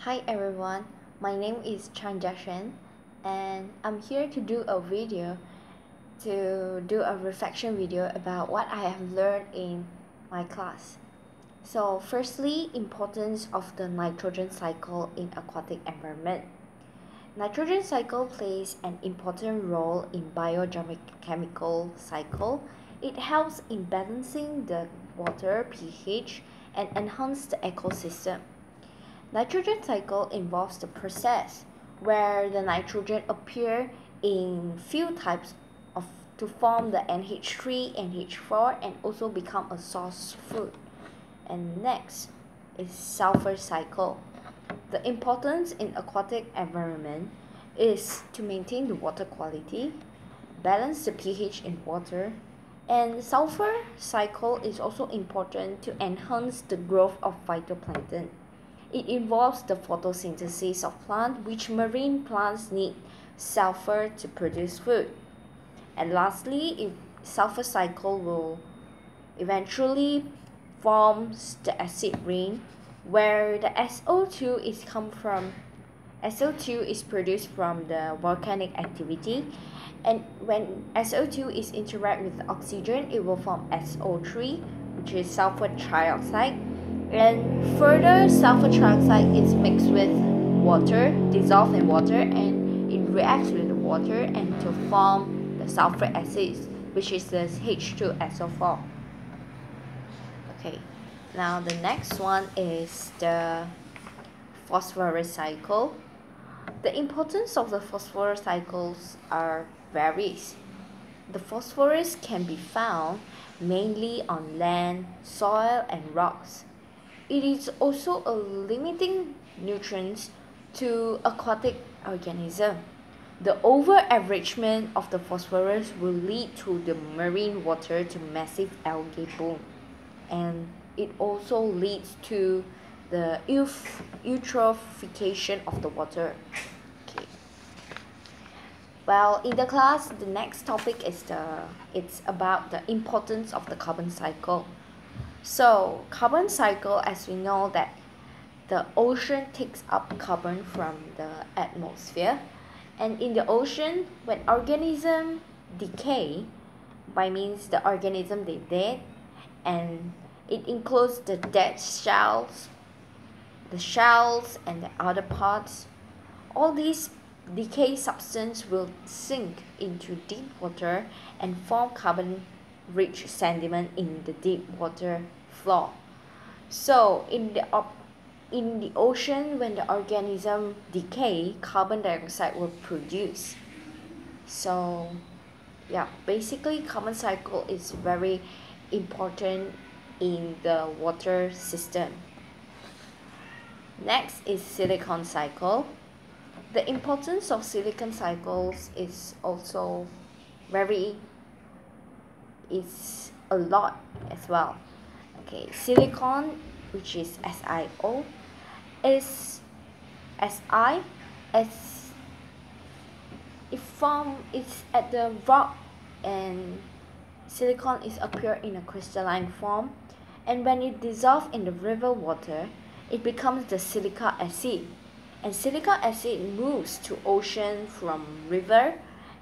Hi everyone, my name is Chanjashen and I'm here to do a reflection video about what I have learned in my class. So firstly, importance of the nitrogen cycle in aquatic environment. Nitrogen cycle plays an important role in biochemical cycle. It helps in balancing the water pH and enhance the ecosystem. Nitrogen cycle involves the process where the nitrogen appear in few types to form the NH3, NH4 and also become a source food. And next is sulfur cycle. The importance in aquatic environment is to maintain the water quality, balance the pH in water, and sulfur cycle is also important to enhance the growth of phytoplankton. It involves the photosynthesis of plants, which marine plants need sulfur to produce food. And lastly, sulfur cycle will eventually forms the acid rain, where the SO2 is produced from the volcanic activity, and when SO2 is interact with the oxygen, it will form SO3, which is sulfur trioxide. And further, sulfur trioxide is mixed with water, dissolved in water, and it reacts with the water and to form the sulfur acids, which is the H2SO4. Okay, now the next one is the phosphorus cycle. The importance of the phosphorus cycles varies. The phosphorus can be found mainly on land, soil, and rocks. It is also a limiting nutrients to aquatic organisms. The over-averagement of the phosphorus will lead to the marine water to massive algae bloom, and it also leads to the eutrophication of the water. Okay. Well, in the class, the next topic is it's about the importance of the carbon cycle. So carbon cycle, as we know that the ocean takes up carbon from the atmosphere, and in the ocean, when organism decay, by means the organism they dead, and it includes the dead shells, and the other parts. All these decay substance will sink into deep water and form carbon-rich sediment in the deep water floor. So in the ocean, when the organism decay, carbon dioxide will produce. So yeah, basically carbon cycle is very important in the water system. Next is silicon cycle. The importance of silicon cycles is also a lot as well. Okay, silicon, which is SiO, is Si as it's at the rock, and silicon is appear in a crystalline form, and when it dissolves in the river water, it becomes the silica acid, and silica acid moves to ocean from river,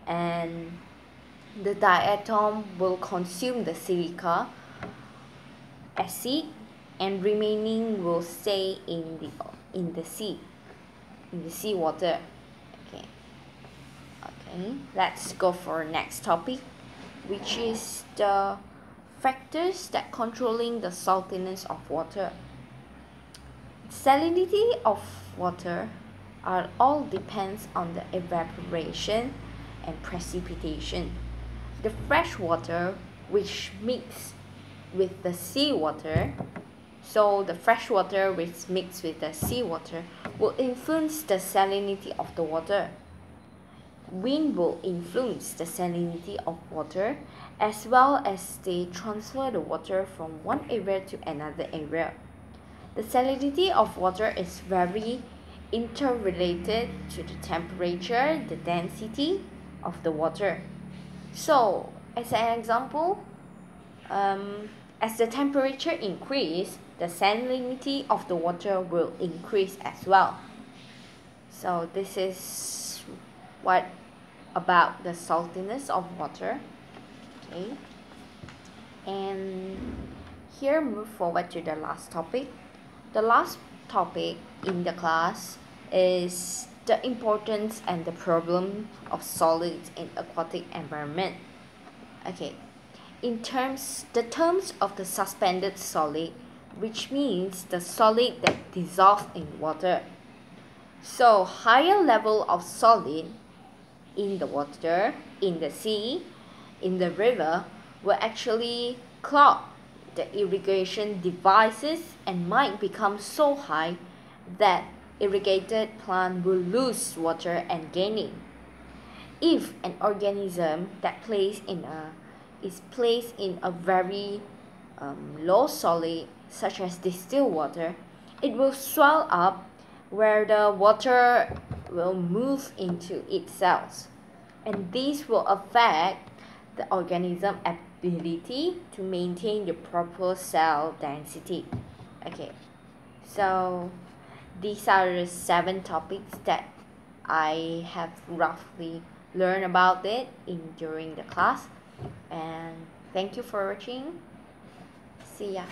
and the diatom will consume the silica acid, and remaining will stay in the sea water. Okay, let's go for next topic, which is the factors that controlling the saltiness of water. Salinity of water all depends on the evaporation and precipitation. The fresh water, which mix with the seawater, so the fresh water which mixed with the seawater will influence the salinity of the water. Wind will influence the salinity of water, as well as they transfer the water from one area to another area. The salinity of water is very interrelated to the temperature, the density of the water. So, as an example, as the temperature increases, the salinity of the water will increase as well. So this is what about the saltiness of water. Okay, and here move forward to the last topic. The last topic in the class is the importance and the problem of solids in aquatic environment. Okay, the terms of the suspended solid, which means the solid that dissolves in water. So higher level of solid in the water, in the sea, in the river will actually clog the irrigation devices and might become so high that irrigated plant will lose water and gaining. If an organism that is placed in a very low solid, such as distilled water, it will swell up where the water will move into its cells, and this will affect the organism ability to maintain the proper cell density. Okay, so these are the 7 topics that I have roughly learned about it during the class, and thank you for watching. See ya.